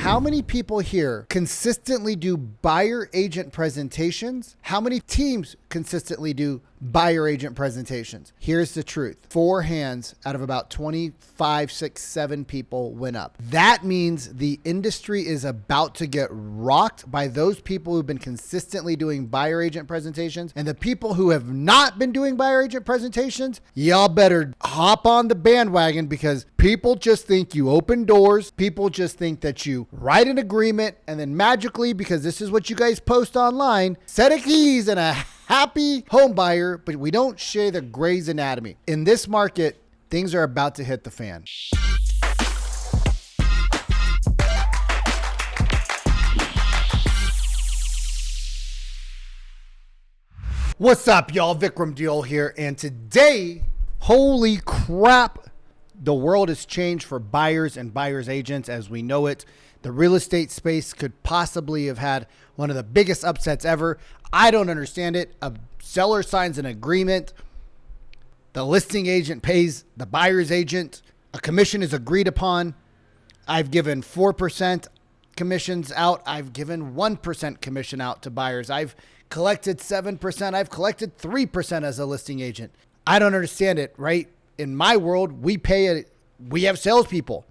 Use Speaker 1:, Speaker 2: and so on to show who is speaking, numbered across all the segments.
Speaker 1: How many people here consistently do buyer agent presentations? How many teams consistently do buyer agent presentations? Here's the truth. 4 hands out of about 25, 6, 7 people went up. That means the industry is about to get rocked by those people who've been consistently doing buyer agent presentations. And the people who have not been doing buyer agent presentations, y'all better hop on the bandwagon, because people just think you open doors. People just think that you write an agreement and then magically, because this is what you guys post online, set of keys and a happy home buyer, but we don't share the Grey's Anatomy. In this market, things are about to hit the fan. What's up, y'all? Vikram Deol here, and today, holy crap, the world has changed for buyers and buyers agents as we know it. The real estate space could possibly have had one of the biggest upsets ever. I don't understand it. A seller signs an agreement. The listing agent pays the buyer's agent. A commission is agreed upon. I've given 4% commissions out. I've given 1% commission out to buyers. I've collected 7%. I've collected 3% as a listing agent. I don't understand it, right? In my world, we have salespeople.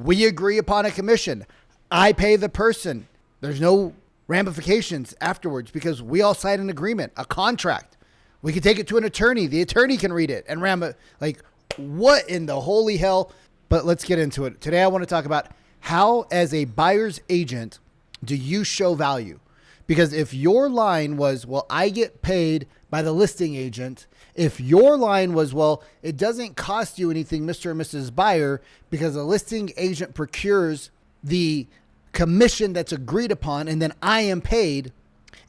Speaker 1: We agree upon a commission. I pay the person. There's no ramifications afterwards because we all sign an agreement, a contract. We can take it to an attorney. The attorney can read it and what in the holy hell? But let's get into it. Today, I want to talk about how, as a buyer's agent, do you show value? Because if your line was, well, I get paid by the listing agent. If your line was, well, it doesn't cost you anything, Mr. and Mrs. Buyer, because the listing agent procures the commission that's agreed upon and then I am paid.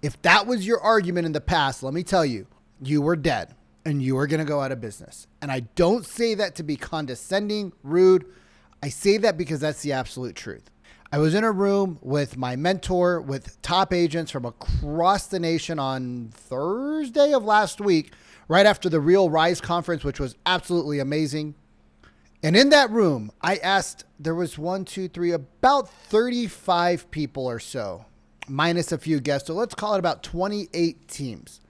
Speaker 1: If that was your argument in the past, let me tell you, you were dead and you were going to go out of business. And I don't say that to be condescending, rude. I say that because that's the absolute truth. I was in a room with my mentor, with top agents from across the nation on Thursday of last week, right after the Real Rise conference, which was absolutely amazing. And in that room, I asked, there was about 35 people or so, minus a few guests. So let's call it about 28 teams.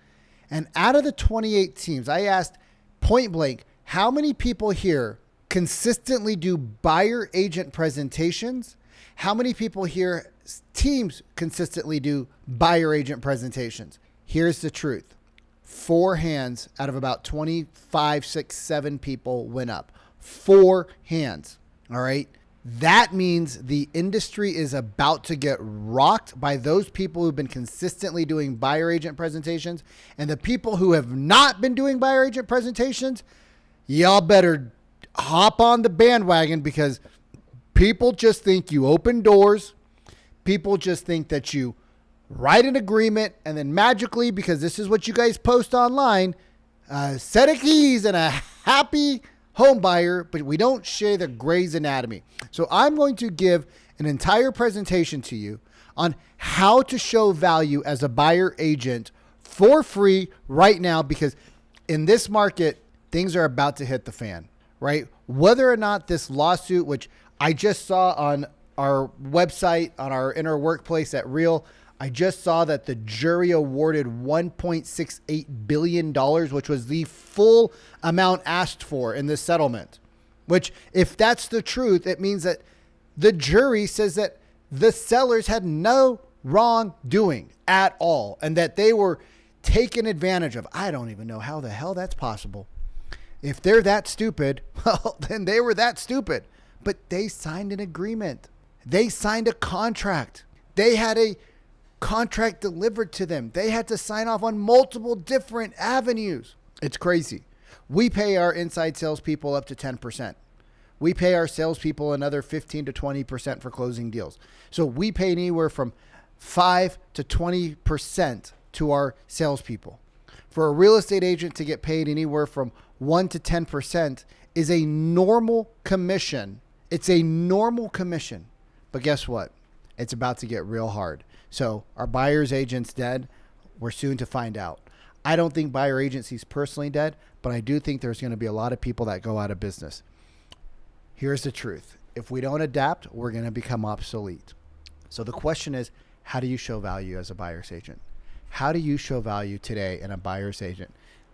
Speaker 1: And out of the 28 teams, I asked point blank, how many people here consistently do buyer agent presentations? How many people here, teams consistently do buyer agent presentations? Here's the truth. 4 hands out of about 25, 6, 7 people went up. 4 hands. All right. That means the industry is about to get rocked by those people who've been consistently doing buyer agent presentations. And the people who have not been doing buyer agent presentations, y'all better hop on the bandwagon, because people just think you open doors. People just think that you write an agreement and then magically, because this is what you guys post online, set of keys and a happy home buyer, but we don't share the Grey's Anatomy. So I'm going to give an entire presentation to you on how to show value as a buyer agent for free right now, because in this market, things are about to hit the fan, right? Whether or not this lawsuit, which I just saw on our website, on our inner workplace at Real, I just saw that the jury awarded $1.68 billion, which was the full amount asked for in this settlement. Which, if that's the truth, it means that the jury says that the sellers had no wrongdoing at all and that they were taken advantage of. I don't even know how the hell that's possible. If they're that stupid, well, then they were that stupid. But they signed an agreement. They signed a contract. They had a contract delivered to them. They had to sign off on multiple different avenues. It's crazy. We pay our inside salespeople up to 10%. We pay our salespeople another 15 to 20% for closing deals. So we pay anywhere from 5 to 20% to our salespeople. For a real estate agent to get paid anywhere from 1 to 10% is a normal commission. It's a normal commission. But guess what? It's about to get real hard. So are buyer's agents dead? We're soon to find out. I don't think buyer agency's personally dead, but I do think there's going to be a lot of people that go out of business. Here's the truth. If we don't adapt, we're going to become obsolete. So the question is, how do you show value as a buyer's agent? How do you show value today in a buyer's agent?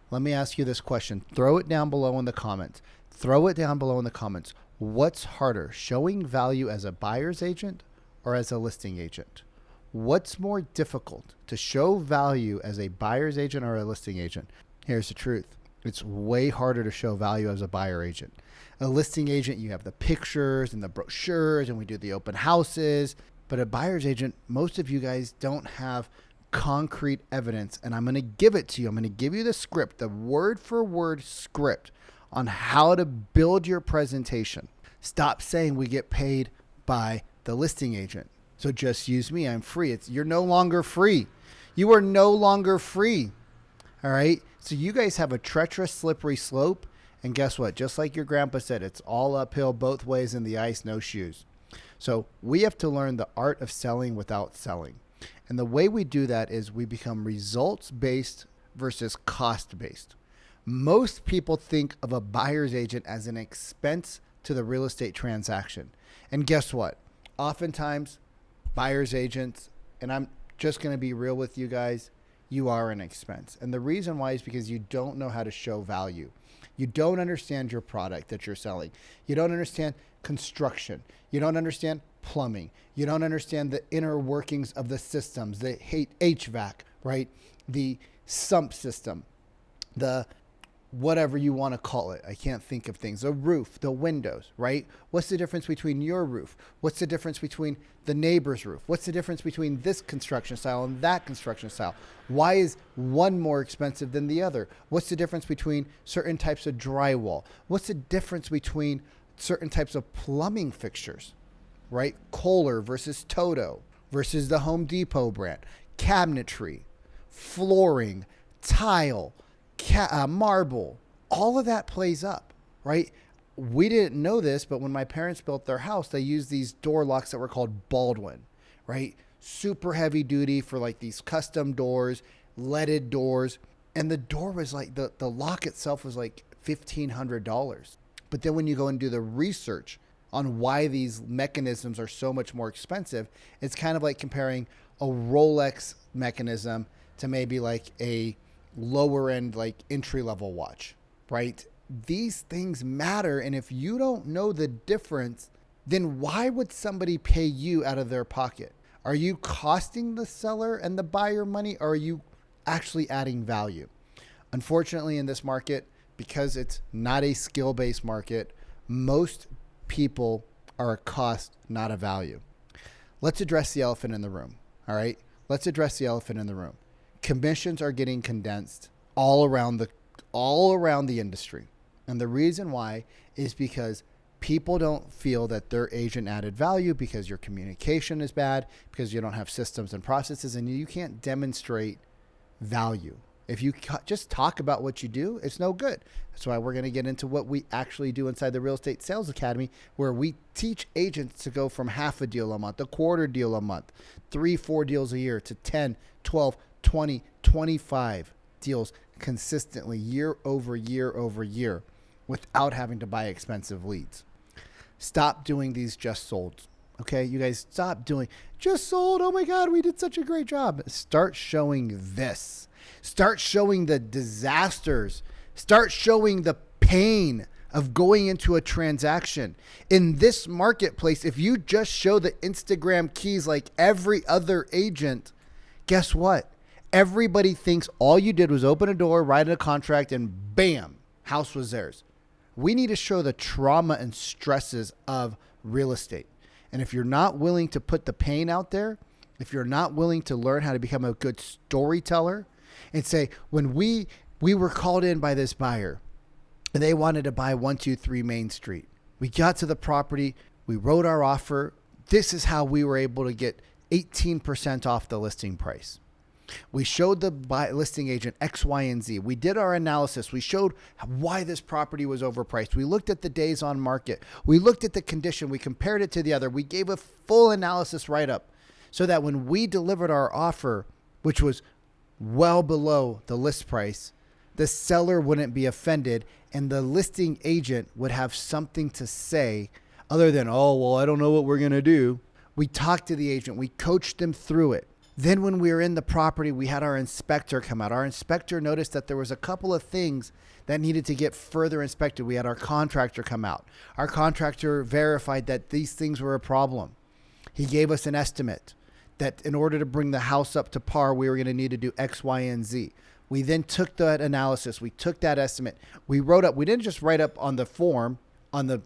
Speaker 1: Let me ask you this question. Throw it down below in the comments. Throw it down below in the comments. What's harder, showing value as a buyer's agent or as a listing agent? What's more difficult, to show value as a buyer's agent or a listing agent? Here's the truth. It's way harder to show value as a buyer agent. A listing agent, you have the pictures and the brochures and we do the open houses. But a buyer's agent, most of you guys don't have concrete evidence. And I'm going to give it to you. I'm going to give you the script, the word for word script on how to build your presentation. Stop saying we get paid by the listing agent. So just use me. I'm free. You're no longer free. You are no longer free. All right. So you guys have a treacherous, slippery slope. And guess what? Just like your grandpa said, it's all uphill both ways in the ice, no shoes. So we have to learn the art of selling without selling. And the way we do that is we become results-based versus cost-based. Most people think of a buyer's agent as an expense to the real estate transaction. And guess what? Oftentimes, buyer's agents, and I'm just going to be real with you guys, you are an expense. And the reason why is because you don't know how to show value. You don't understand your product that you're selling. You don't understand construction. You don't understand plumbing. You don't understand the inner workings of the systems, the HVAC, right? The sump system, the whatever you want to call it. I can't think of things. The roof, the windows, right? What's the difference between your roof? What's the difference between the neighbor's roof? What's the difference between this construction style and that construction style? Why is one more expensive than the other? What's the difference between certain types of drywall? What's the difference between certain types of plumbing fixtures, right? Kohler versus Toto versus the Home Depot brand, cabinetry, flooring, tile, marble, all of that plays up, right? We didn't know this, but when my parents built their house, they used these door locks that were called Baldwin, right? Super heavy duty for like these custom doors, leaded doors. And the door was like, the lock itself was like $1,500. But then when you go and do the research on why these mechanisms are so much more expensive, it's kind of like comparing a Rolex mechanism to maybe like a lower end, like entry level watch, right? These things matter. And if you don't know the difference, then why would somebody pay you out of their pocket? Are you costing the seller and the buyer money, or are you actually adding value? Unfortunately, in this market, because it's not a skill-based market, most people are a cost, not a value. Let's address the elephant in the room. All right. Let's address the elephant in the room. Commissions are getting condensed all around the industry. And the reason why is because people don't feel that their agent added value, because your communication is bad, because you don't have systems and processes, and you can't demonstrate value. If you just talk about what you do, it's no good. That's why we're going to get into what we actually do inside the Real Estate Sales Academy, where we teach agents to go from half a deal a month, a quarter deal a month, 3-4 deals a year, to 10, 12, 20, 25 deals consistently year over year over year without having to buy expensive leads. Stop doing these just sold. Okay, you guys, stop doing just sold. Oh my God, we did such a great job. Start showing this. Start showing the disasters. Start showing the pain of going into a transaction. In this marketplace, if you just show the Instagram keys like every other agent, guess what? Everybody thinks all you did was open a door, write a contract, and bam, house was theirs. We need to show the trauma and stresses of real estate. And if you're not willing to put the pain out there, if you're not willing to learn how to become a good storyteller and say, when we were called in by this buyer and they wanted to buy 123 Main Street, we got to the property, we wrote our offer. This is how we were able to get 18% off the listing price. We showed the listing agent X, Y, and Z. We did our analysis. We showed why this property was overpriced. We looked at the days on market. We looked at the condition. We compared it to the other. We gave a full analysis write-up so that when we delivered our offer, which was well below the list price, the seller wouldn't be offended and the listing agent would have something to say other than, oh, well, I don't know what we're going to do. We talked to the agent. We coached them through it. Then when we were in the property, we had our inspector come out. Our inspector noticed that there was a couple of things that needed to get further inspected. We had our contractor come out. Our contractor verified that these things were a problem. He gave us an estimate that in order to bring the house up to par, we were going to need to do X, Y, and Z. We then took that analysis. We took that estimate. We didn't just write up on the form, on the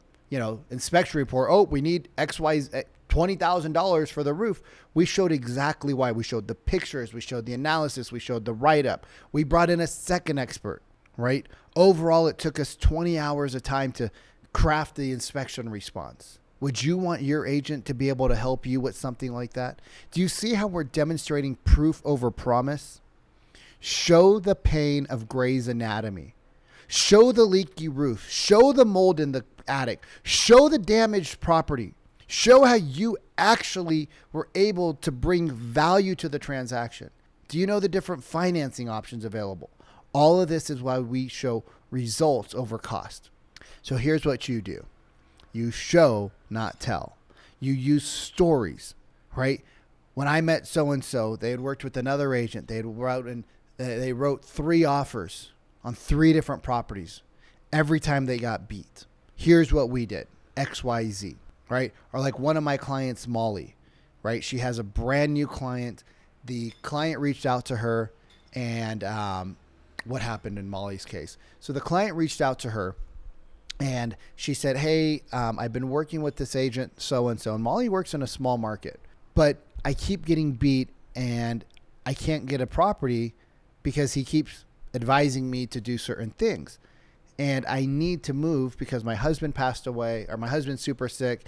Speaker 1: inspection report, oh, we need X, Y, $20,000 for the roof. We showed exactly why. We showed the pictures. We showed the analysis. We showed the write-up. We brought in a second expert, right? Overall, it took us 20 hours of time to craft the inspection response. Would you want your agent to be able to help you with something like that? Do you see how we're demonstrating proof over promise? Show the pain of Grey's Anatomy. Show the leaky roof. Show the mold in the attic. Show the damaged property. Show how you actually were able to bring value to the transaction. Do you know the different financing options available? All of this is why we show results over cost. So here's what you do. You show, not tell. You use stories, right? When I met so-and-so, they had worked with another agent. They wrote 3 offers on 3 different properties every time they got beat. Here's what we did, X, Y, Z, right? Or like one of my clients, Molly, right? She has a brand new client. The client reached out to her, and what happened in Molly's case? So the client reached out to her, and she said, hey, I've been working with this agent, so-and-so, and Molly works in a small market, but I keep getting beat, and I can't get a property because he keeps advising me to do certain things. And I need to move because my husband passed away, or my husband's super sick.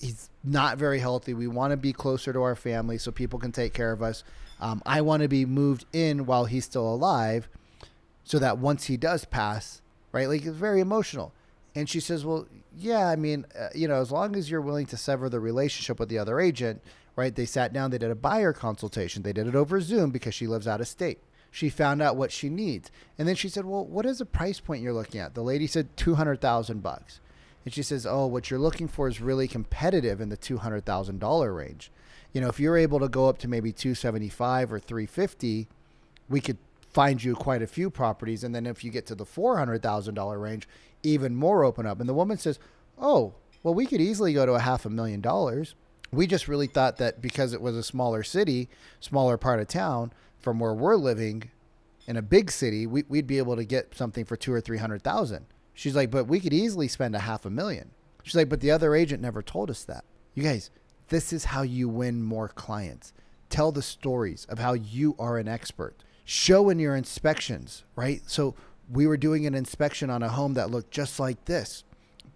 Speaker 1: He's not very healthy. We want to be closer to our family so people can take care of us. I want to be moved in while he's still alive so that once he does pass, right? Like, it's very emotional. And she says, well, yeah, I mean, as long as you're willing to sever the relationship with the other agent, right? They sat down, they did a buyer consultation. They did it over Zoom because she lives out of state. She found out what she needs. And then she said, well, what is the price point you're looking at? The lady said $200,000. And she says, oh, what you're looking for is really competitive in the $200,000 range. If you're able to go up to maybe 275 or 350, we could find you quite a few properties. And then if you get to the $400,000 range, even more open up. And the woman says, oh, well, we could easily go to $500,000. We just really thought that because it was a smaller city, smaller part of town, from where we're living in a big city, we'd be able to get something for 200,000 or 300,000. She's like, but we could easily spend $500,000. She's like, but the other agent never told us that. You guys, this is how you win more clients. Tell the stories of how you are an expert. Show in your inspections, right? So we were doing an inspection on a home that looked just like this.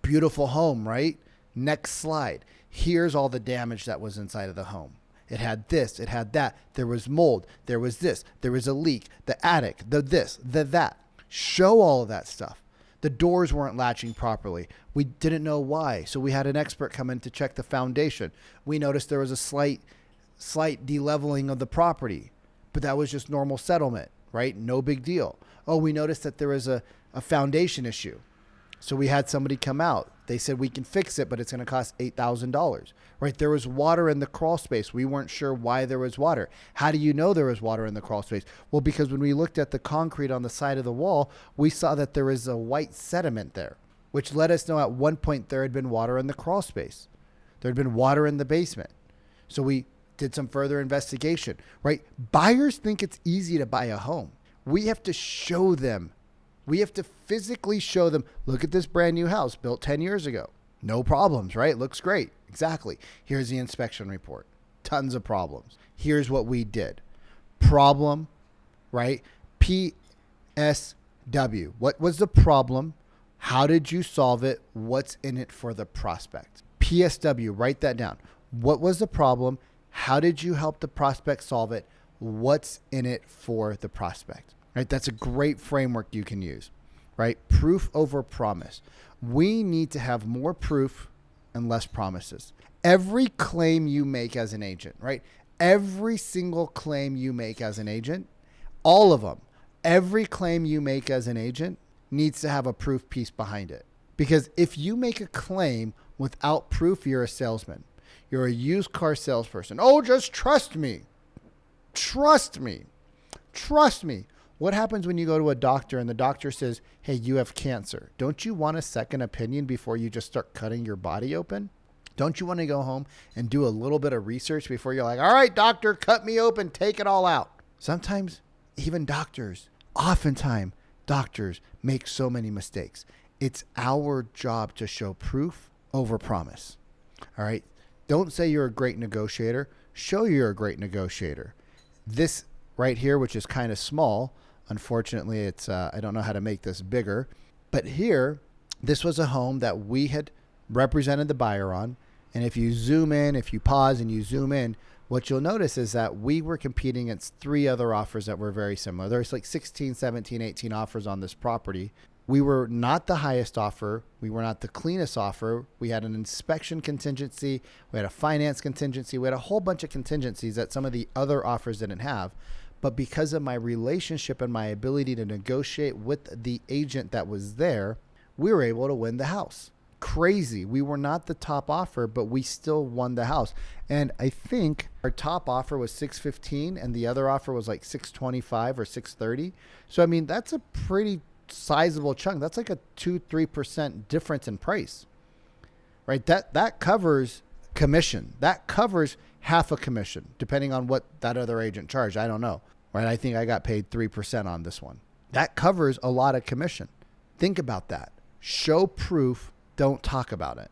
Speaker 1: Beautiful home, right? Next slide. Here's all the damage that was inside of the home. It had this, it had that. There was mold. There was this. There was a leak. The attic, the this, the that. Show all of that stuff. The doors weren't latching properly. We didn't know why. So we had an expert come in to check the foundation. We noticed there was a slight de-leveling of the property, but that was just normal settlement, right? No big deal. Oh, we noticed that there was a foundation issue. So we had somebody come out. They said, we can fix it, but it's going to cost $8,000, right? There was water in the crawl space. We weren't sure why there was water. How do you know there was water in the crawl space? Well, because when we looked at the concrete on the side of the wall, we saw that there was a white sediment there, which let us know at one point there had been water in the crawl space. There had been water in the basement. So we did some further investigation, right? Buyers think it's easy to buy a home. We have to show them. We have to physically show them, look at this brand new house built 10 years ago. No problems, right? Looks great. Exactly. Here's the inspection report. Tons of problems. Here's what we did. Problem, right? PSW. What was the problem? How did you solve it? What's in it for the prospect? PSW, write that down. What was the problem? How did you help the prospect solve it? What's in it for the prospect? Right? That's a great framework you can use, right? Proof over promise. We need to have more proof and less promises. Every claim you make as an agent, right? Every single claim you make as an agent, all of them, every claim you make as an agent needs to have a proof piece behind it. Because if you make a claim Without proof, you're a salesman. You're a used car salesperson. Oh, just trust me. Trust me. Trust me. What happens when you go to a doctor and the doctor says, hey, you have cancer? Don't you want a second opinion before you just start cutting your body open? Don't you want to go home and do a little bit of research before you're like, all right, doctor, cut me open, take it all out? Sometimes even oftentimes doctors make so many mistakes. It's our job to show proof over promise. All right. Don't say you're a great negotiator. Show you're a great negotiator. This right here, which is kind of small, unfortunately, it's I don't know how to make this bigger. But here, this was a home that we had represented the buyer on. And if you zoom in, if you pause and you zoom in, what you'll notice is that we were competing against 3 other offers that were very similar. There's like 16, 17, 18 offers on this property. We were not the highest offer. We were not the cleanest offer. We had an inspection contingency. We had a finance contingency. We had a whole bunch of contingencies that some of the other offers didn't have. But because of my relationship and my ability to negotiate with the agent that was there, we were able to win the house. Crazy. We were not the top offer, but we still won the house. And I think our top offer was $615 and the other offer was like $625 or $630. So, I mean, that's a pretty sizable chunk. That's like a 2-3% difference in price, right? That covers commission. That covers half a commission, depending on what that other agent charged. I don't know, right? I think I got paid 3% on this one. That covers a lot of commission. Think about that. Show proof. Don't talk about it.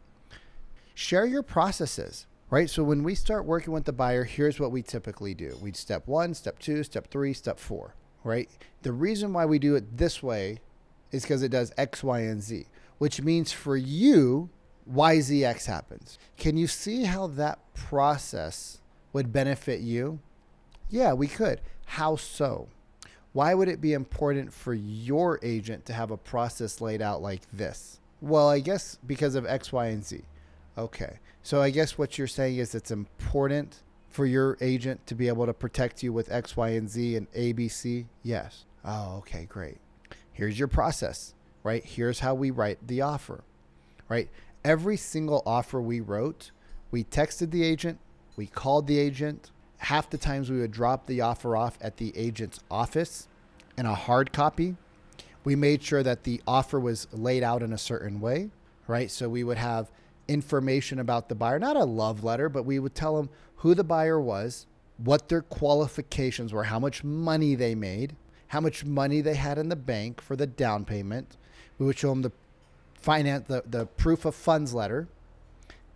Speaker 1: Share your processes, right? So when we start working with the buyer, here's what we typically do. We step 1, step 2, step 3, step 4, right? The reason why we do it this way is because it does X, Y, and Z, which means for you, Y, Z, X happens. Can you see how that process would benefit you? Yeah, we could. How so? Why would it be important for your agent to have a process laid out like this? Well, I guess because of X, Y, and Z. Okay. So I guess what you're saying is it's important for your agent to be able to protect you with X, Y, and Z and A, B, C? Yes. Oh, okay, great. Here's your process, right? Here's how we write the offer, right? Every single offer we wrote, we texted the agent, we called the agent. Half the times we would drop the offer off at the agent's office in a hard copy. We made sure that the offer was laid out in a certain way, right? So we would have information about the buyer, not a love letter, but we would tell them who the buyer was, what their qualifications were, how much money they made, how much money they had in the bank for the down payment. We would show them the proof of funds letter.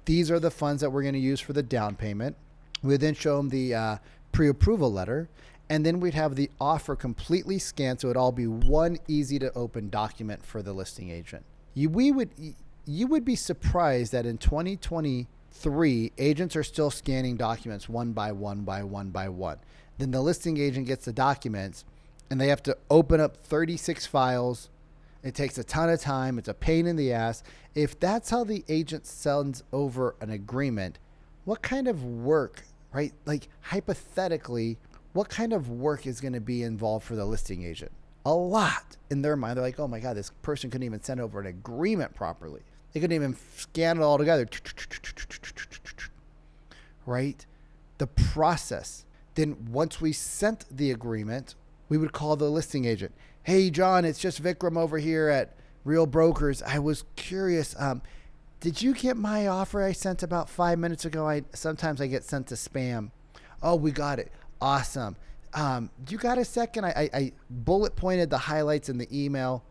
Speaker 1: These are the funds that we're going to use for the down payment. We would then show them the pre-approval letter. And then we'd have the offer completely scanned, so it'd all be one easy to open document for the listing agent. You would be surprised that in 2023, agents are still scanning documents one by one by one by one. Then the listing agent gets the documents and they have to open up 36 files. It takes a ton of time. It's a pain in the ass. If that's how the agent sends over an agreement, what kind of work, right? Like hypothetically, what kind of work is going to be involved for the listing agent? A lot. In their mind, they're like, oh my God, this person couldn't even send over an agreement properly. They couldn't even scan it all together. Right? The process. Then once we sent the agreement, we would call the listing agent. Hey, John, it's just Vikram over here at Real Brokers. I was curious. Did you get my offer I sent about 5 minutes ago? Sometimes I get sent to spam. Oh, we got it. Awesome. You got a second? I bullet pointed the highlights in the email.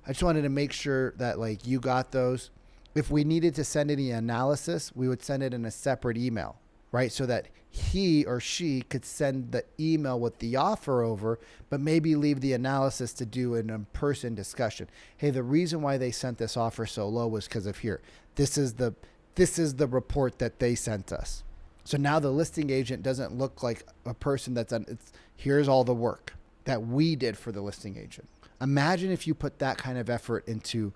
Speaker 1: I just wanted to make sure that like you got those. If we needed to send any analysis, we would send it in a separate email, right? So that he or she could send the email with the offer over, but maybe leave the analysis to do an in-person discussion. Hey, the reason why they sent this offer so low was because of here. This is the report that they sent us. So now the listing agent doesn't look like a person that's done, here's all the work that we did for the listing agent. Imagine if you put that kind of effort into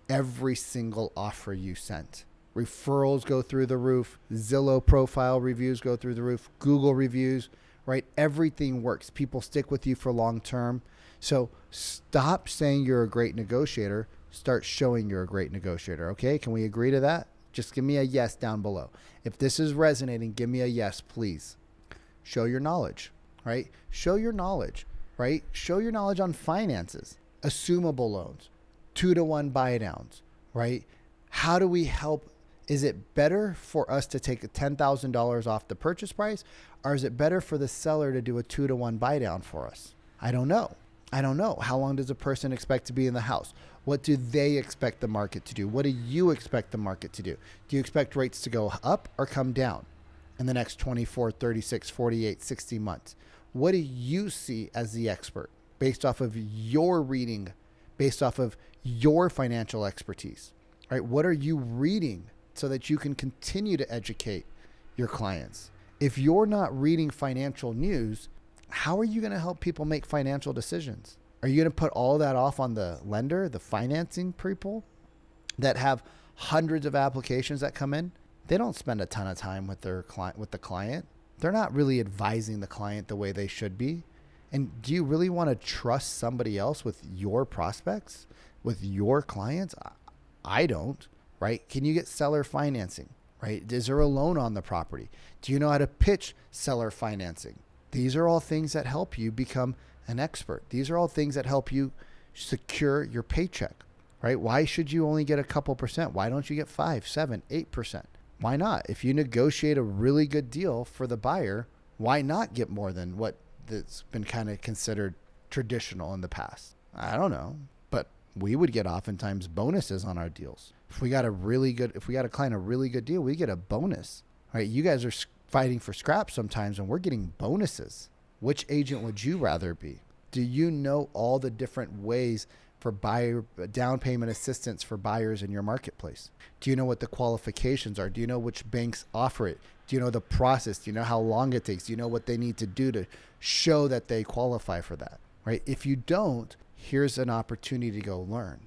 Speaker 1: every single offer you sent. Referrals go through the roof. Zillow profile reviews go through the roof. Google reviews, right? Everything works. People stick with you for long term. So stop saying you're a great negotiator. Start showing you're a great negotiator. Okay. Can we agree to that? Just give me a yes down below. If this is resonating, give me a yes, please. Show your knowledge, right? Show your knowledge, right? Show your knowledge on finances, assumable loans, 2-to-1 buy downs, right? How do we help? Is it better for us to take $10,000 off the purchase price, or is it better for the seller to do a 2-to-1 buy down for us? I don't know. How long does a person expect to be in the house? What do they expect the market to do? What do you expect the market to do? Do you expect rates to go up or come down in the next 24, 36, 48, 60 months? What do you see as the expert based off of your reading, based off of your financial expertise, right? What are you reading so that you can continue to educate your clients? If you're not reading financial news, how are you going to help people make financial decisions? Are you going to put all that off on the lender, the financing people that have hundreds of applications that come in? They don't spend a ton of time with their client, with the client. They're not really advising the client the way they should be. And do you really want to trust somebody else with your prospects, with your clients? I don't, right? Can you get seller financing, right? Is there a loan on the property? Do you know how to pitch seller financing? These are all things that help you become an expert. These are all things that help you secure your paycheck, right? Why should you only get a couple percent? Why don't you get 5, 7, 8%? Why not? If you negotiate a really good deal for the buyer, why not get more than what that's been kind of considered traditional in the past? I don't know, but we would get oftentimes bonuses on our deals. If we got a client a really good deal, we get a bonus, right? You guys are fighting for scraps sometimes and we're getting bonuses. Which agent would you rather be? Do you know all the different ways for buyer down payment assistance for buyers in your marketplace? Do you know what the qualifications are? Do you know which banks offer it? Do you know the process? Do you know how long it takes? Do you know what they need to do to show that they qualify for that, right? If you don't, here's an opportunity to go learn.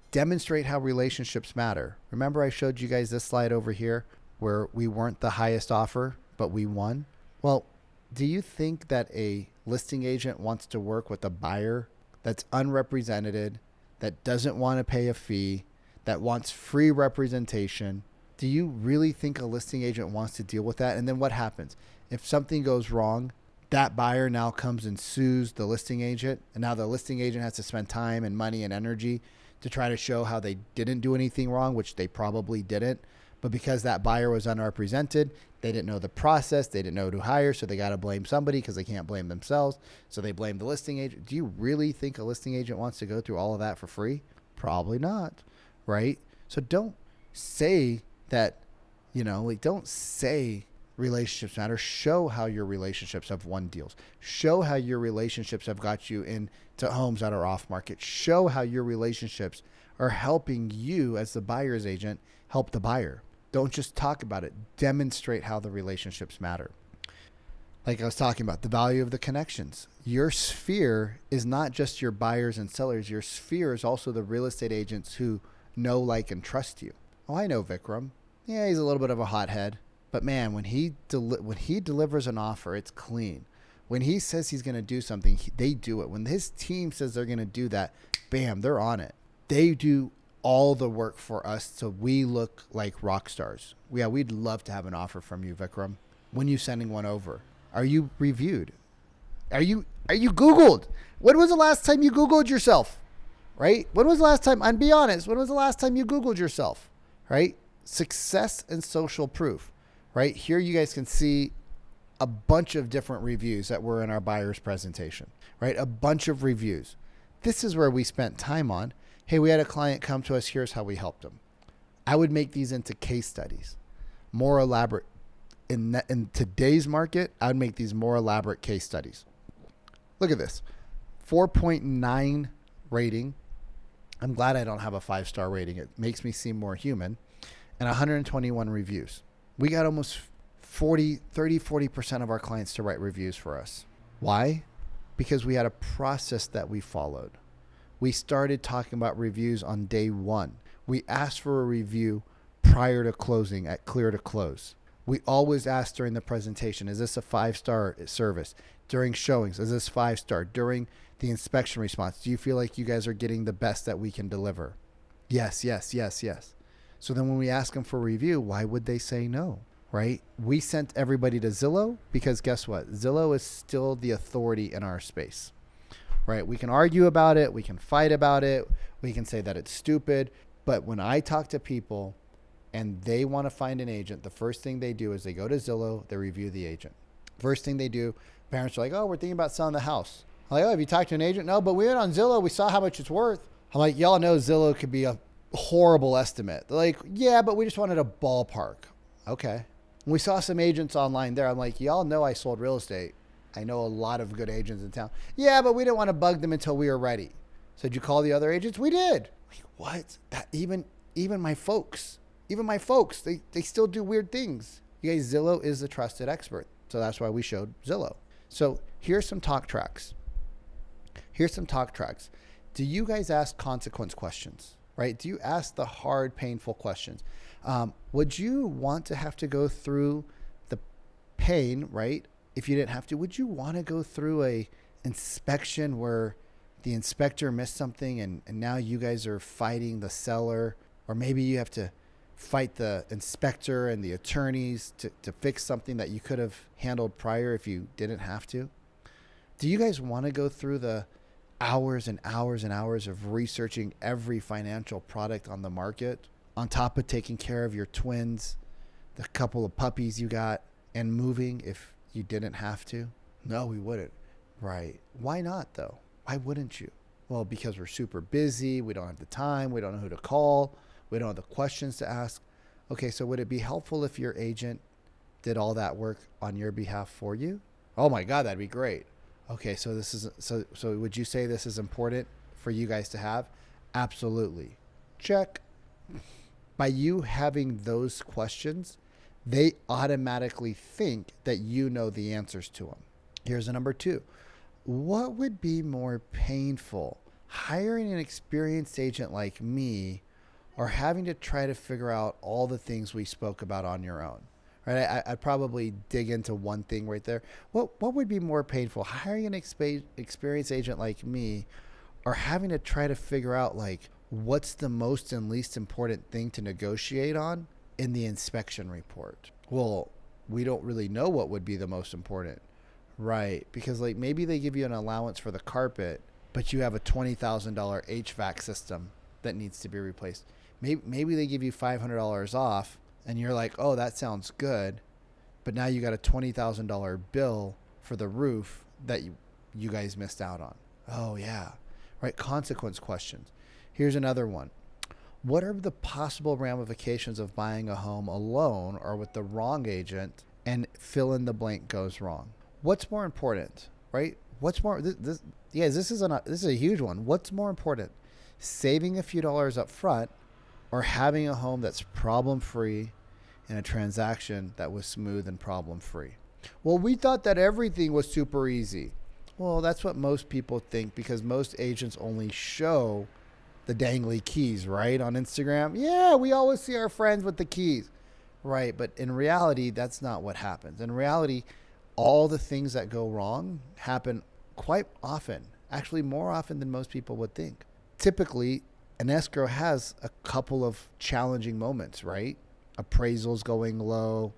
Speaker 1: Demonstrate how relationships matter. Remember I showed you guys this slide over here where we weren't the highest offer, but we won? Well, do you think that a listing agent wants to work with a buyer that's unrepresented, that doesn't want to pay a fee, that wants free representation? Do you really think a listing agent wants to deal with that? And then what happens? If something goes wrong, that buyer now comes and sues the listing agent. And now the listing agent has to spend time and money and energy to try to show how they didn't do anything wrong, which they probably didn't. But because that buyer was unrepresented, they didn't know the process, they didn't know who to hire, so they got to blame somebody because they can't blame themselves. So they blame the listing agent. Do you really think a listing agent wants to go through all of that for free? Probably not, right? So don't say that, don't say relationships matter. Show how your relationships have won deals. Show how your relationships have got you into homes that are off market. Show how your relationships are helping you as the buyer's agent help the buyer. Don't just talk about it. Demonstrate how the relationships matter. Like I was talking about, the value of the connections. Your sphere is not just your buyers and sellers. Your sphere is also the real estate agents who know, like, and trust you. Oh, I know Vikram. Yeah, he's a little bit of a hothead. But man, when he delivers an offer, it's clean. When he says he's going to do something, they do it. When his team says they're going to do that, bam, they're on it. They do all the work for us so we look like rock stars. Yeah, we'd love to have an offer from you, Vikram. When you sending one over? Are you reviewed? Are you Googled? When was the last time you Googled yourself? Right? When was the last time, and be honest, when was the last time you Googled yourself? Right? Success and social proof. Right? Here you guys can see a bunch of different reviews that were in our buyer's presentation. Right? A bunch of reviews. This is where we spent time on. Hey, we had a client come to us. Here's how we helped them. I would make these into case studies, more elaborate. In today's market, I would make these more elaborate case studies. Look at this, 4.9 rating. I'm glad I don't have a 5-star rating. It makes me seem more human. And 121 reviews. We got almost 40% of our clients to write reviews for us. Why? Because we had a process that we followed. We started talking about reviews on day one. We asked for a review prior to closing at clear to close. We always ask during the presentation, is this a 5-star service? During showings, is this 5-star? During the inspection response, do you feel like you guys are getting the best that we can deliver? Yes. So then when we ask them for a review, why would they say no, right? We sent everybody to Zillow because guess what? Zillow is still the authority in our space, right? We can argue about it. We can fight about it. We can say that it's stupid. But when I talk to people and they want to find an agent, the first thing they do is they go to Zillow, they review the agent. First thing they do, parents are like, oh, we're thinking about selling the house. I'm like, oh, have you talked to an agent? No, but we went on Zillow. We saw how much it's worth. I'm like, y'all know Zillow could be a horrible estimate. They're like, yeah, but we just wanted a ballpark. Okay. We saw some agents online there. I'm like, y'all know I sold real estate. I know a lot of good agents in town. Yeah, but we didn't want to bug them until we were ready. So did you call the other agents? We did. Like, what? That even my folks, they still do weird things. You guys, Zillow is the trusted expert. So that's why we showed Zillow. So here's some talk tracks. Do you guys ask consequence questions, right? Do you ask the hard, painful questions? Would you want to have to go through the pain, right? If you didn't have to, would you want to go through a inspection where the inspector missed something and now you guys are fighting the seller, or maybe you have to fight the inspector and the attorneys to fix something that you could have handled prior if you didn't have to? Do you guys want to go through the hours and hours and hours of researching every financial product on the market on top of taking care of your twins, the couple of puppies you got, and moving if you didn't have to? No, we wouldn't. Right. Why not though? Why wouldn't you? Well, because we're super busy. We don't have the time. We don't know who to call. We don't have the questions to ask. Okay, so would it be helpful if your agent did all that work on your behalf for you? Oh my God, that'd be great. Okay, so this is so would you say this is important for you guys to have? Absolutely. Check. By you having those questions, they automatically think that you know the answers to them. Here's a number 2. What would be more painful, hiring an experienced agent like me or having to try to figure out all the things we spoke about on your own? Right? I'd probably dig into one thing right there. What would be more painful, hiring an experienced agent like me or having to try to figure out like what's the most and least important thing to negotiate on in the inspection report? Well, we don't really know what would be the most important, right? Because like maybe they give you an allowance for the carpet, but you have a $20,000 HVAC system that needs to be replaced. Maybe they give you $500 off and you're like, oh, that sounds good. But now you got a $20,000 bill for the roof that you guys missed out on. Oh yeah, right? Consequence questions. Here's another one. What are the possible ramifications of buying a home alone or with the wrong agent and fill in the blank goes wrong? What's more important, right? What's more, this is a huge one. What's more important, saving a few dollars up front or having a home that's problem-free in a transaction that was smooth and problem-free? Well, we thought that everything was super easy. Well, that's what most people think because most agents only show the dangly keys, right? On Instagram. Yeah, we always see our friends with the keys, right? But in reality, that's not what happens. In reality, all the things that go wrong happen quite often, actually more often than most people would think. Typically, an escrow has a couple of challenging moments, right? Appraisals going low,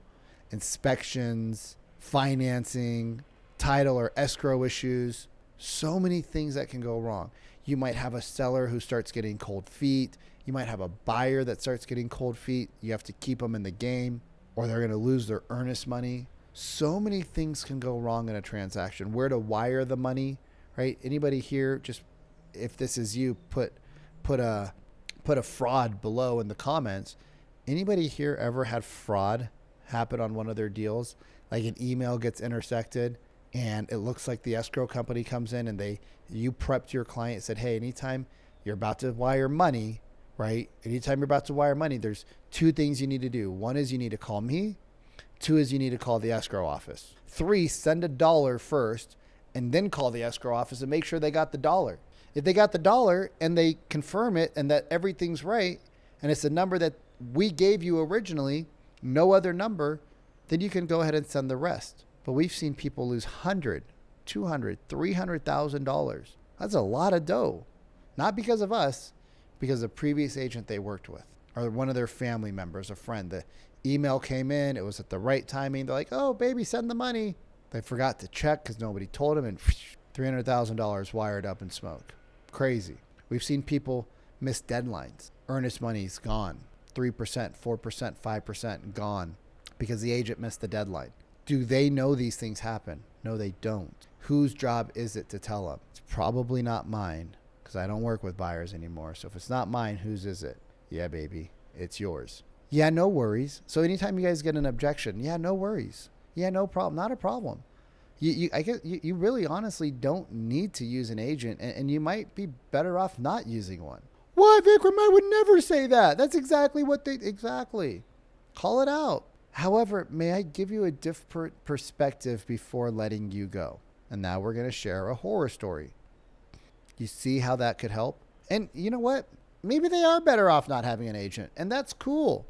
Speaker 1: inspections, financing, title or escrow issues, so many things that can go wrong. You might have a seller who starts getting cold feet. You might have a buyer that starts getting cold feet. You have to keep them in the game or they're going to lose their earnest money. So many things can go wrong in a transaction. Where to wire the money, right? Anybody here, just if this is you, put a fraud below in the comments. Anybody here ever had fraud happen on one of their deals? Like an email gets intersected and it looks like the escrow company comes in and you prepped your client, said, hey, anytime you're about to wire money, right? Anytime you're about to wire money, there's 2 things you need to do. 1 is you need to call me. 2 is you need to call the escrow office. 3, send $1 first and then call the escrow office and make sure they got the $1. If they got the $1 and they confirm it and that everything's right and it's a number that we gave you originally, no other number, then you can go ahead and send the rest. But we've seen people lose $100,000, $200,000, $300,000. That's a lot of dough. Not because of us, because of the previous agent they worked with. or one of their family members, a friend. The email came in. It was at the right timing. They're like, oh, baby, send the money. They forgot to check because nobody told them, and $300,000 wired up in smoke. Crazy. We've seen people miss deadlines. Earnest money's gone. 3%, 4%, 5% gone because the agent missed the deadline. Do they know these things happen? No, they don't. Whose job is it to tell them? It's probably not mine because I don't work with buyers anymore. So if it's not mine, whose is it? Yeah, baby, it's yours. Yeah, no worries. So anytime you guys get an objection, yeah, no worries. Yeah, no problem. Not a problem. I guess you really honestly don't need to use an agent, and you might be better off not using one. Why, Vikram? I would never say that. That's exactly what exactly. Call it out. However, may I give you a different perspective before letting you go? And now we're going to share a horror story. You see how that could help? And you know what? Maybe they are better off not having an agent, and that's cool.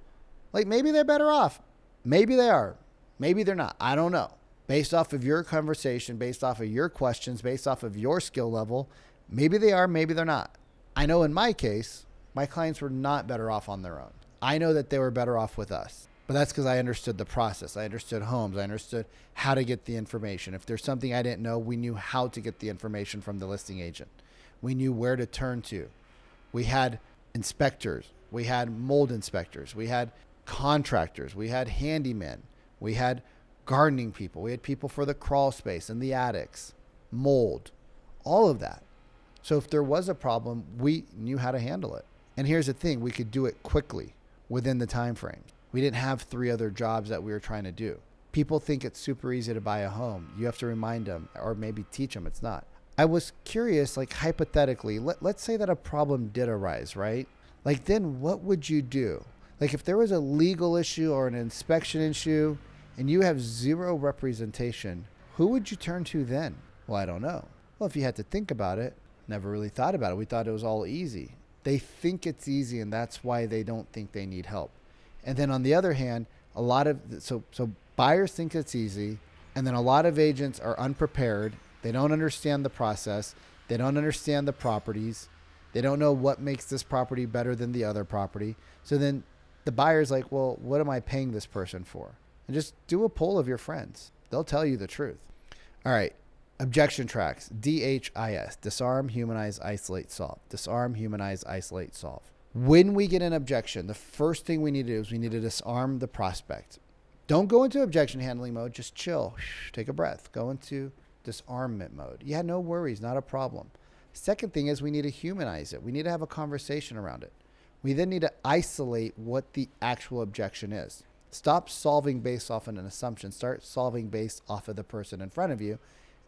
Speaker 1: Like maybe they're better off. Maybe they are. Maybe they're not. I don't know. Based off of your conversation, based off of your questions, based off of your skill level, maybe they are, maybe they're not. I know in my case, my clients were not better off on their own. I know that they were better off with us, but that's because I understood the process. I understood homes. I understood how to get the information. If there's something I didn't know, we knew how to get the information from the listing agent. We knew where to turn to. We had inspectors. We had mold inspectors. We had contractors. We had handymen. We had gardening people. We had people for the crawl space and the attics, mold, all of that. So if there was a problem, we knew how to handle it. And here's the thing, we could do it quickly within the time frame. We didn't have 3 other jobs that we were trying to do. People think it's super easy to buy a home. You have to remind them or maybe teach them it's not. I was curious, like hypothetically, let's say that a problem did arise, right? Like then what would you do? Like if there was a legal issue or an inspection issue, and you have 0 representation, who would you turn to then? Well, I don't know. Well, if you had to think about it, never really thought about it. We thought it was all easy. They think it's easy, and that's why they don't think they need help. And then on the other hand, a lot of, so buyers think it's easy, and then a lot of agents are unprepared. They don't understand the process. They don't understand the properties. They don't know what makes this property better than the other property. So then the buyer's like, well, what am I paying this person for? And just do a poll of your friends. They'll tell you the truth. All right. Objection tracks. DHIS. Disarm, humanize, isolate, solve. Disarm, humanize, isolate, solve. When we get an objection, the first thing we need to do is we need to disarm the prospect. Don't go into objection handling mode. Just chill. Take a breath. Go into disarmament mode. Yeah, no worries. Not a problem. Second thing is we need to humanize it. We need to have a conversation around it. We then need to isolate what the actual objection is. Stop solving based off of an assumption. Start solving based off of the person in front of you,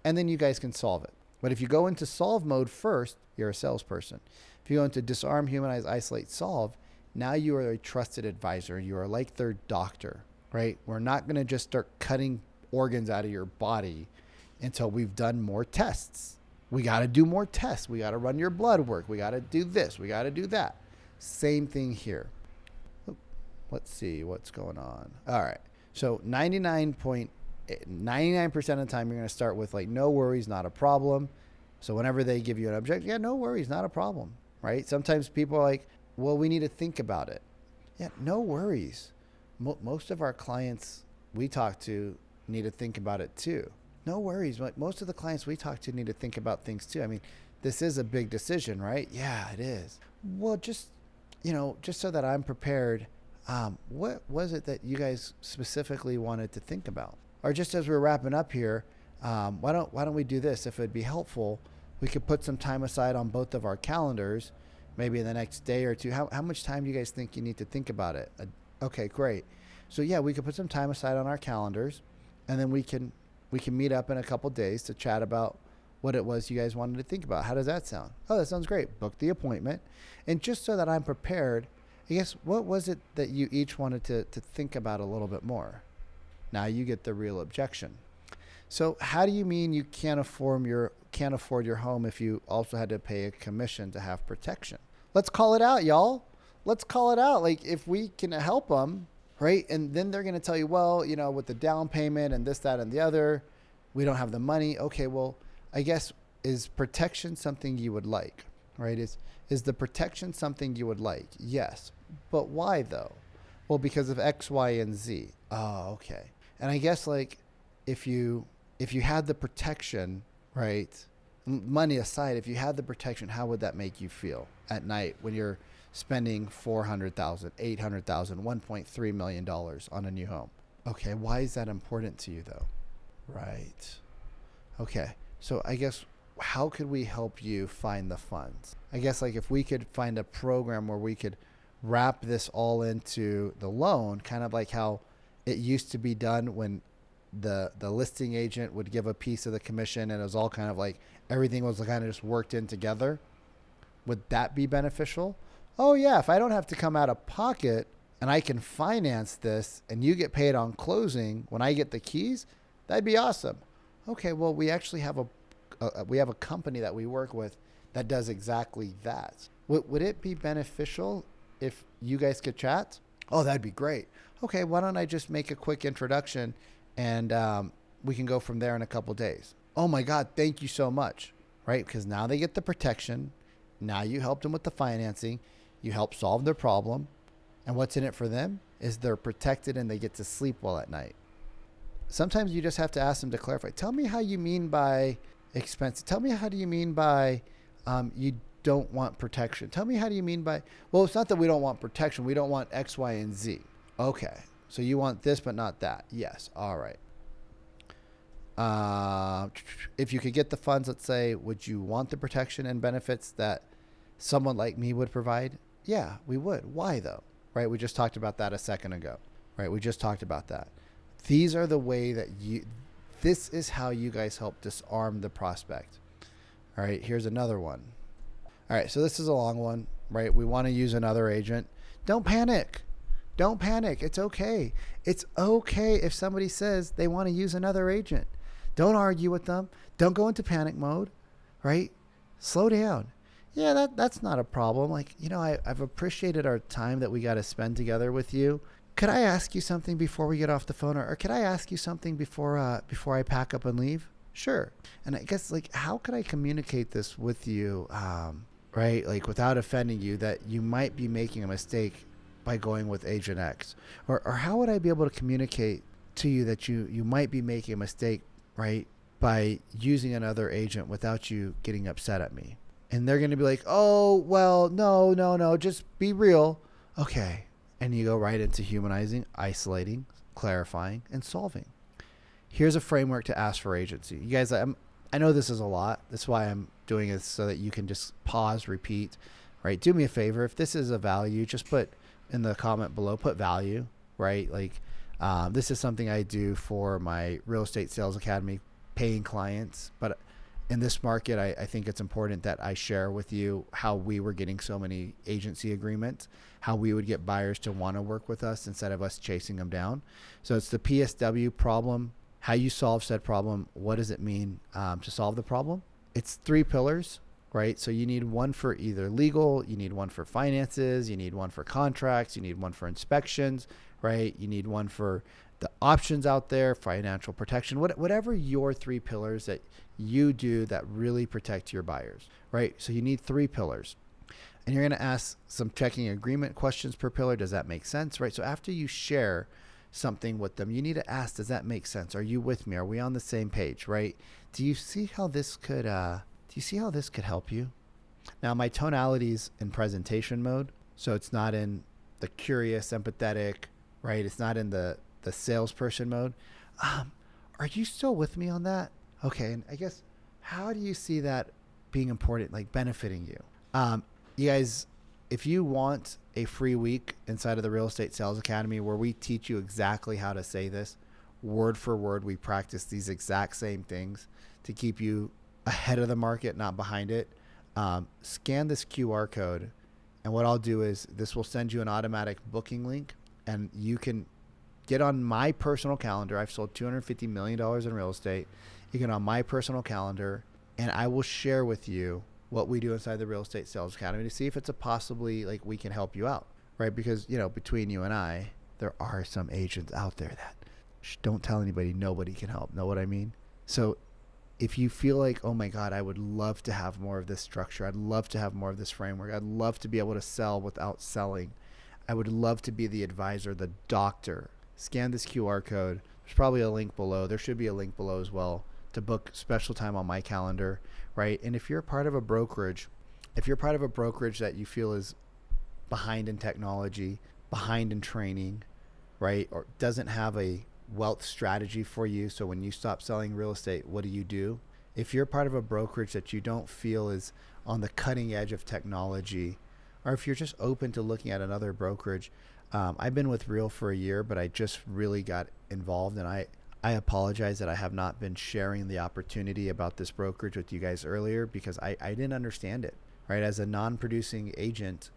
Speaker 1: and then you guys can solve it. But if you go into solve mode first, you're a salesperson. If you go into disarm, humanize, isolate, solve, now you are a trusted advisor. You are like their doctor, right? We're not going to just start cutting organs out of your body until we've done more tests. We got to do more tests. We got to run your blood work. We got to do this. We got to do that. Same thing here. Let's see what's going on. All right. So 99% of the time, you're going to start with like, no worries, not a problem. So whenever they give you an objection, yeah, no worries, not a problem, right? Sometimes people are like, well, we need to think about it. Yeah, no worries. Most of our clients we talk to need to think about it too. No worries. Most of the clients we talk to need to think about things too. I mean, this is a big decision, right? Yeah, it is. Well, just so that I'm prepared, what was it that you guys specifically wanted to think about? Or just as we're wrapping up here, why don't we do this? If it'd be helpful, we could put some time aside on both of our calendars, maybe in the next day or two. How much time do you guys think you need to think about it? Okay, great. So yeah, we could put some time aside on our calendars, and then we can meet up in a couple days to chat about what it was you guys wanted to think about. How does that sound? Oh, that sounds great. Book the appointment. And just so that I'm prepared, I guess, what was it that you each wanted to think about a little bit more? Now you get the real objection. So how do you mean you can't afford your home if you also had to pay a commission to have protection? Let's call it out, y'all. Let's call it out. Like if we can help them, right? And then they're going to tell you, well, with the down payment and this, that, and the other, we don't have the money. Okay, well, I guess, is protection something you would like, right? Is the protection something you would like? Yes. But why though? Well, because of X, Y, and Z. Oh, okay. And I guess like if you had the protection, right? Money aside, if you had the protection, how would that make you feel at night when you're spending $400,000, $800,000, $1.3 million on a new home? Okay, why is that important to you though? Right. Okay. So I guess how could we help you find the funds? I guess like if we could find a program where we could wrap this all into the loan, kind of like how it used to be done when the listing agent would give a piece of the commission and it was all kind of like everything was kind of just worked in together. Would that be beneficial? Oh yeah, if I don't have to come out of pocket and I can finance this and you get paid on closing when I get the keys, that'd be awesome. Okay, well we actually have a company that we work with that does exactly that. Would it be beneficial if you guys could chat? Oh, that'd be great. Okay, why don't I just make a quick introduction and we can go from there in a couple days. Oh my God, thank you so much, right? Because now they get the protection. Now you helped them with the financing. You help solve their problem. And what's in it for them is they're protected and they get to sleep well at night. Sometimes you just have to ask them to clarify. Tell me how you mean by expensive. Tell me how do you mean by you don't want protection. Tell me how do you mean by, well, it's not that we don't want protection. We don't want X, Y, and Z. Okay. So you want this, but not that. Yes. All right. If you could get the funds, let's say, would you want the protection and benefits that someone like me would provide? Yeah, we would. Why though? Right? We just talked about that a second ago. Right? We just talked about that. These are the way that this is how you guys help disarm the prospect. All right. Here's another one. All right. So this is a long one, right? We want to use another agent. Don't panic. Don't panic. It's okay. It's okay if somebody says they want to use another agent. Don't argue with them. Don't go into panic mode, right? Slow down. Yeah, that's not a problem. Like, I've appreciated our time that we got to spend together with you. Could I ask you something before we get off the phone, or could I ask you something before I pack up and leave? Sure. And I guess like, how could I communicate this with you, right? Like without offending you, that you might be making a mistake by going with agent X, or how would I be able to communicate to you that you might be making a mistake, right, by using another agent without you getting upset at me? And they're going to be like, oh, well, no, just be real. Okay. And you go right into humanizing, isolating, clarifying, and solving. Here's a framework to ask for agency. You guys, I know this is a lot. That's why I'm doing it, so that you can just pause, repeat, right? Do me a favor. If this is a value, just put in the comment below, put value, right? Like this is something I do for my real estate sales academy paying clients. But in this market, I think it's important that I share with you how we were getting so many agency agreements, how we would get buyers to want to work with us instead of us chasing them down. So it's the PSW problem, how you solve said problem. What does it mean to solve the problem? It's 3 pillars. Right? So you need one for either legal, you need one for finances, you need one for contracts, you need one for inspections, right? You need one for the options out there, financial protection, whatever your 3 pillars that you do that really protect your buyers, right? So you need 3 pillars. And you're going to ask some checking agreement questions per pillar. Does that make sense, right? So after you share something with them, you need to ask, does that make sense? Are you with me? Are we on the same page, right? Do you see how this could help you? Now, my tonality's in presentation mode, so it's not in the curious, empathetic, right? It's not in the salesperson mode. Are you still with me on that? Okay, and I guess, how do you see that being important, like benefiting you? You guys, if you want a free week inside of the Real Estate Sales Academy where we teach you exactly how to say this, word for word, we practice these exact same things to keep you ahead of the market, not behind it. Scan this QR code, and what I'll do is this will send you an automatic booking link, and you can get on my personal calendar. I've sold $250 million in real estate. You can on my personal calendar, and I will share with you what we do inside the Real Estate Sales Academy to see if it's a possibly like we can help you out, right? Because between you and I, there are some agents out there that don't tell anybody, nobody can help. Know what I mean? So if you feel like, oh my God, I would love to have more of this structure, I'd love to have more of this framework, I'd love to be able to sell without selling, I would love to be the advisor, the doctor. Scan this QR code. There's probably a link below. There should be a link below as well to book special time on my calendar, right? And if you're part of a brokerage, that you feel is behind in technology, behind in training, right? Or doesn't have a wealth strategy for you. So when you stop selling real estate, what do? If you're part of a brokerage that you don't feel is on the cutting edge of technology, or if you're just open to looking at another brokerage, I've been with Real for a year, but I just really got involved, and I apologize that I have not been sharing the opportunity about this brokerage with you guys earlier because I didn't understand it, right? As a non-producing agent,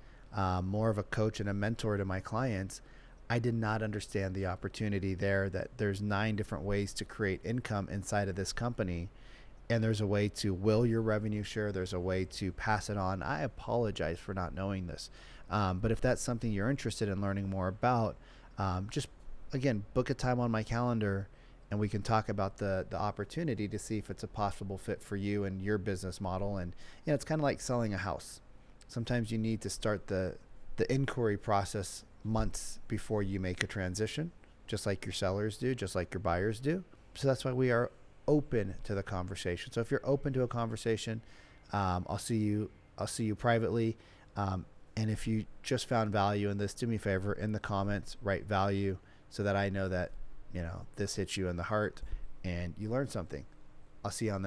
Speaker 1: more of a coach and a mentor to my clients, I did not understand the opportunity there, that there's 9 different ways to create income inside of this company. And there's a way to will your revenue share. There's a way to pass it on. I apologize for not knowing this. But if that's something you're interested in learning more about, just, again, book a time on my calendar and we can talk about the opportunity to see if it's a possible fit for you and your business model. And, it's kind of like selling a house. Sometimes you need to start the inquiry process months before you make a transition, just like your sellers do, just like your buyers do. So that's why we are open to the conversation. So if you're open to a conversation, I'll see you privately. And if you just found value in this, do me a favor, in the comments, write value so that I know that, this hits you in the heart and you learned something. I'll see you on the next